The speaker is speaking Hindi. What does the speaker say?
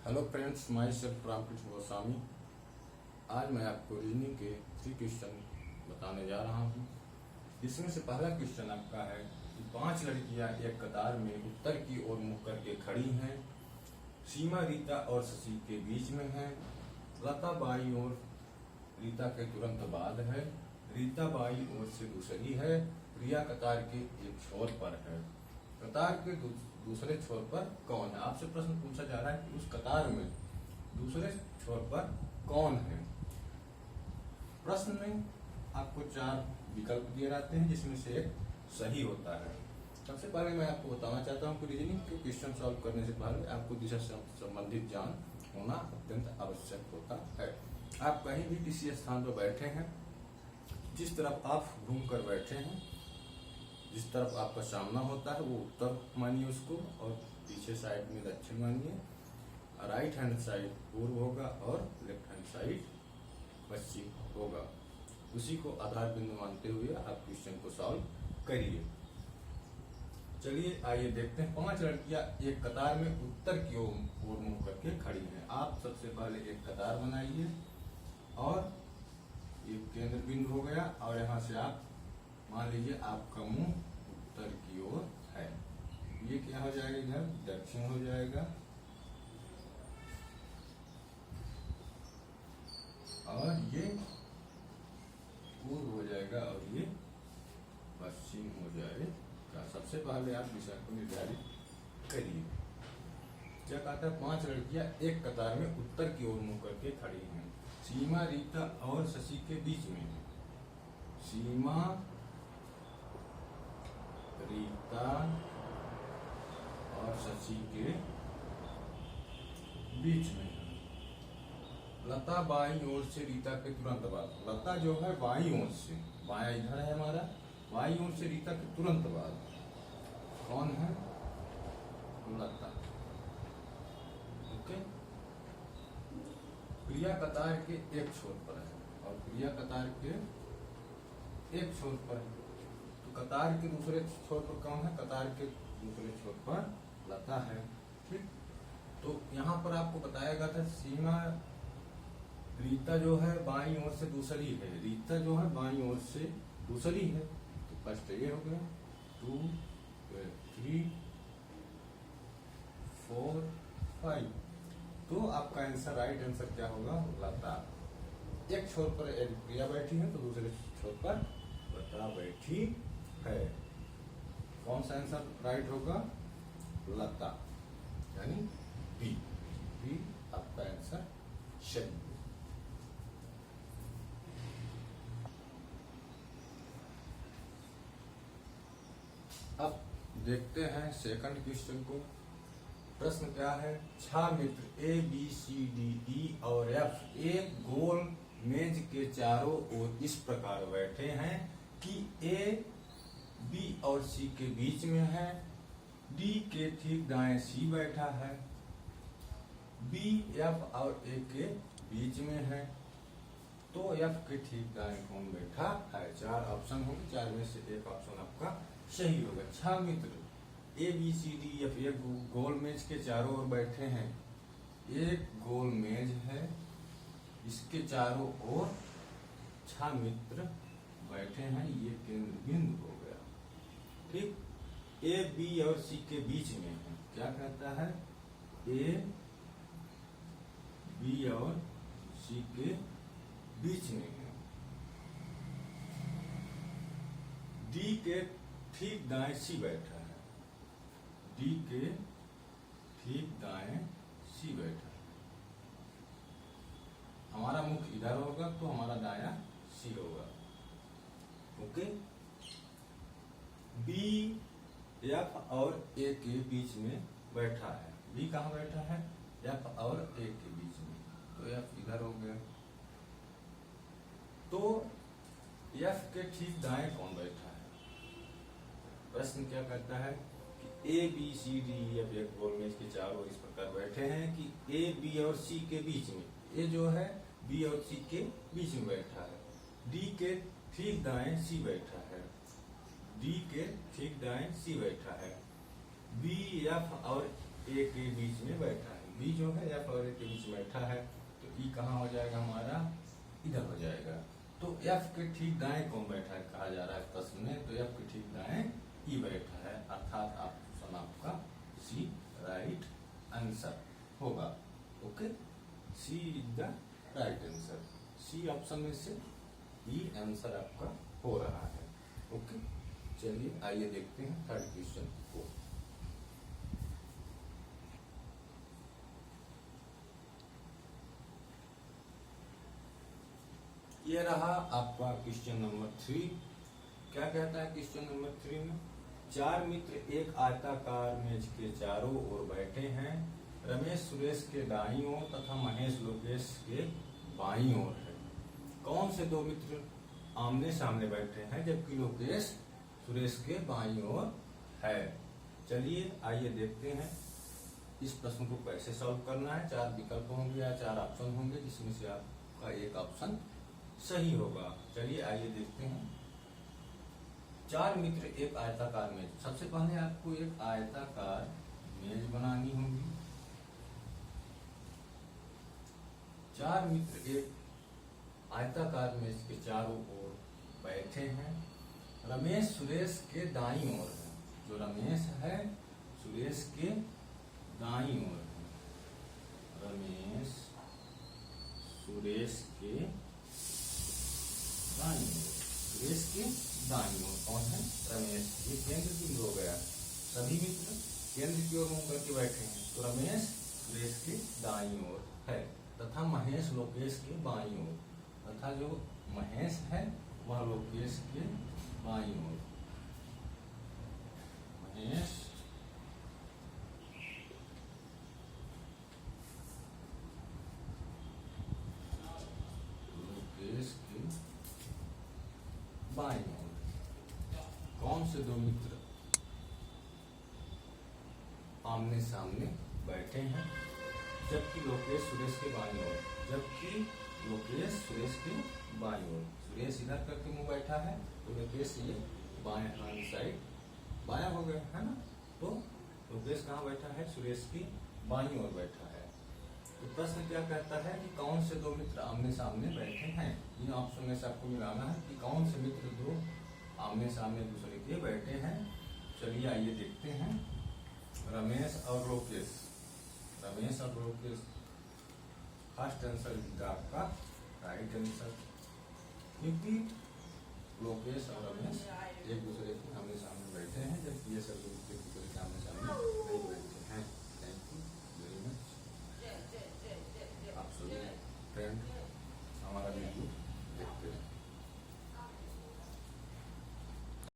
Hello friends, myself Ramakrishna Goswami. आज मैं आपको रीजनिंग के 3 क्वेश्चन बताने जा रहा हूँ। इसमें से पहला क्वेश्चन आपका है कि 5 लड़कियां एक कतार में उत्तर की ओर मुख करके खड़ी हैं। सीमा रीता और शशि के बीच में है। लता बाई ओर रीता के तुरंत बाद है। रीता बाई ओर से दूसरी है। प्रिया कतार के एक छोर पर है। कतार के दूसरे छोर पर कौन है? आपसे प्रश्न पूछा जा रहा है कि उस कतार में दूसरे छोर पर कौन है। प्रश्न में आपको 4 विकल्प दिए रहते हैं, जिसमें से एक सही होता है। सबसे पहले मैं आपको बताना चाहता हूं कि रीजनिंग के क्वेश्चन सॉल्व करने से पहले आपको दिशा से संबंधित ज्ञान होना अत्यंत आवश्यक होता है। आप कहीं भी किसी स्थान पर बैठे हैं, जिस तरफ आप घूम कर बैठे हैं, जिस तरफ आपका सामना होता है वो उत्तर मानिए उसको, और पीछे साइड में दक्षिण मानिए। राइट हैंड साइड पूर्व होगा और लेफ्ट हैंड साइड पश्चिम होगा। उसी को आधार बिंदु मानते हुए आप क्वेश्चन को सॉल्व करिए। चलिए आइए देखते हैं। 5 लड़कियां एक कतार में उत्तर की ओर मुंह करके खड़ी हैं। आप सबसे पहले एक कतार बनाइए और एक केंद्र बिंदु हो गया, और यहाँ से आप मान लीजिए आपका मुंह उत्तर की ओर है। ये क्या हो जाएगा? इधर दक्षिण हो जाएगा, और ये पूर्व हो जाएगा, और ये पश्चिम हो जाएगा। सबसे पहले आप दिशा को निर्धारित करिए। क्या कहता है? 5 लड़कियां एक कतार में उत्तर की ओर मुंह करके खड़ी हैं। सीमा रीता और शशि के बीच में है। सीमा रीता और शशि के बीच में है। लता बाईं ओर से रीता के तुरंत बाद। लता जो है बाईं ओर से, बायां इधर है हमारा, बाईं ओर से रीता के तुरंत बाद कौन है? लता। ओके। प्रिया कतार के एक छोर पर है, और प्रिया कतार के एक छोर पर है। तो कतार के दूसरे छोर पर कौन है? कतार के दूसरे छोर पर लता है। ठीक। तो यहाँ पर आपको बताया गया था सीमा रीता जो है बाईं ओर से दूसरी है। रीता जो है बाईं ओर से दूसरी है। तो फर्स्ट ये हो गया, 2 3 4 5। तो आपका आंसर, राइट आंसर क्या होगा? लता। एक छोर पर प्रिया बैठी है, तो दूसरे छोर पर लता बैठी है। कौन सा आंसर राइट होगा? लता, यानी बी। बी आपका आंसर सही। अब देखते हैं सेकंड क्वेश्चन को। प्रश्न क्या है? 6 मित्र A B C D E और F एक गोल मेज के चारों ओर इस प्रकार बैठे हैं कि A B और C के बीच में है। D के ठीक दाएं C बैठा है। B F और A के बीच में है। तो F के ठीक दाएं कौन बैठा है? 4 ऑप्शन होंगे, 4 में से एक ऑप्शन आपका सही होगा। 6 मित्र A B C D F एक गोल मेज के चारों ओर बैठे हैं। एक गोल मेज है, इसके चारों ओर 6 मित्र बैठे हैं। ये केंद्र बिंदु हो गया। ठीक। A B और C के बीच में है। क्या कहता है? A B और C के बीच में है। D के ठीक दाएं C बैठा है। D के ठीक दाएं C बैठा है। हमारा मुख इधर होगा, तो हमारा दाया C होगा। ओके। B F और A के बीच में बैठा है। B कहाँ बैठा है? F और A के बीच में। तो F इधर हो गया। तो F के ठीक दाएं कौन बैठा है? प्रश्न क्या कहता है कि A B C D F एक गोल मेज के चारों ओर इस प्रकार बैठे हैं कि A B और C के बीच में। A जो है B और C के बीच में बैठा है। D के ठीक दाएं C बैठा है। D के ठीक दाएं C बैठा है। B F और A के बीच में बैठा है। बी जो है एफ और ए के बीच बैठा है, तो ई कहाँ हो जाएगा हमारा, इधर हो जाएगा। तो एफ के ठीक दाएं कौन बैठा है कहा जा रहा है प्रश्न में, तो एफ के ठीक दाएं ई बैठा है, अर्थात ऑप्शन आपका सी राइट आंसर होगा। Okay, C is the right answer. C option में से ई आंसर आपका हो रहा है। ओके, चलिए आइए देखते हैं थर्ड क्वेश्चन को। ये रहा आपका क्वेश्चन नंबर 3। क्या कहता है क्वेश्चन नंबर 3 में, चार मित्र एक आयताकार मेज के चारों ओर बैठे हैं। रमेश सुरेश के दाईं ओर तथा महेश लोकेश के बाईं ओर है। कौन से दो मित्र आमने सामने बैठे हैं जबकि लोकेश सुरेश के बाईं ओर है। चलिए आइए देखते हैं इस प्रश्न को कैसे सॉल्व करना है। चार विकल्प होंगे या चार ऑप्शन होंगे, जिसमें से आपका एक ऑप्शन सही होगा। चलिए आइए देखते हैं। चार मित्र एक आयताकार मेज, सबसे पहले आपको एक आयताकार मेज बनानी होगी। चार मित्र एक आयताकार मेज के चारों ओर बैठे हैं। रमेश सुरेश के दाईं ओर है, जो रमेश है सुरेश के दाईं ओर है। रमेश सुरेश के दाईं ओर, सुरेश के दाईं ओर कौन है, रमेश। ये केंद्र बिंदु हो गया, सभी मित्र केंद्र की ओर मुंह करके बैठे हैं, तो रमेश सुरेश के दाईं ओर है तथा महेश लोकेश के बाईं ओर, तथा जो महेश है वह लोकेश के बाईं ओर। महेश लोकेश के बाईं ओर। कौन से दो मित्र आमने सामने बैठे हैं जबकि लोकेश सुरेश के बाईं ओर, जबकि लोकेश सुरेश के बाईं ओर। सुरेश इधर करके मुंह बैठा है, तो लोकेश ये बाएं हैंड साइड बाया हो गया है ना। तो लोकेश कहाँ बैठा है, सुरेश की बाईं ओर बैठा है। तो प्रश्न क्या कहता है कि कौन से दो मित्र आमने सामने बैठे हैं। इन ऑप्शन में से आपको मिलाना है कि कौन से मित्र दो आमने सामने दूसरे के बैठे हैं। चलिए आइए देखते हैं। रमेश और लोकेश, रमेश और लोकेश, फर्स्ट आंसर आपका राइट आंसर, क्योंकि लोकेश और रमेश एक दूसरे के आमने सामने बैठे हैं जबकि ये सब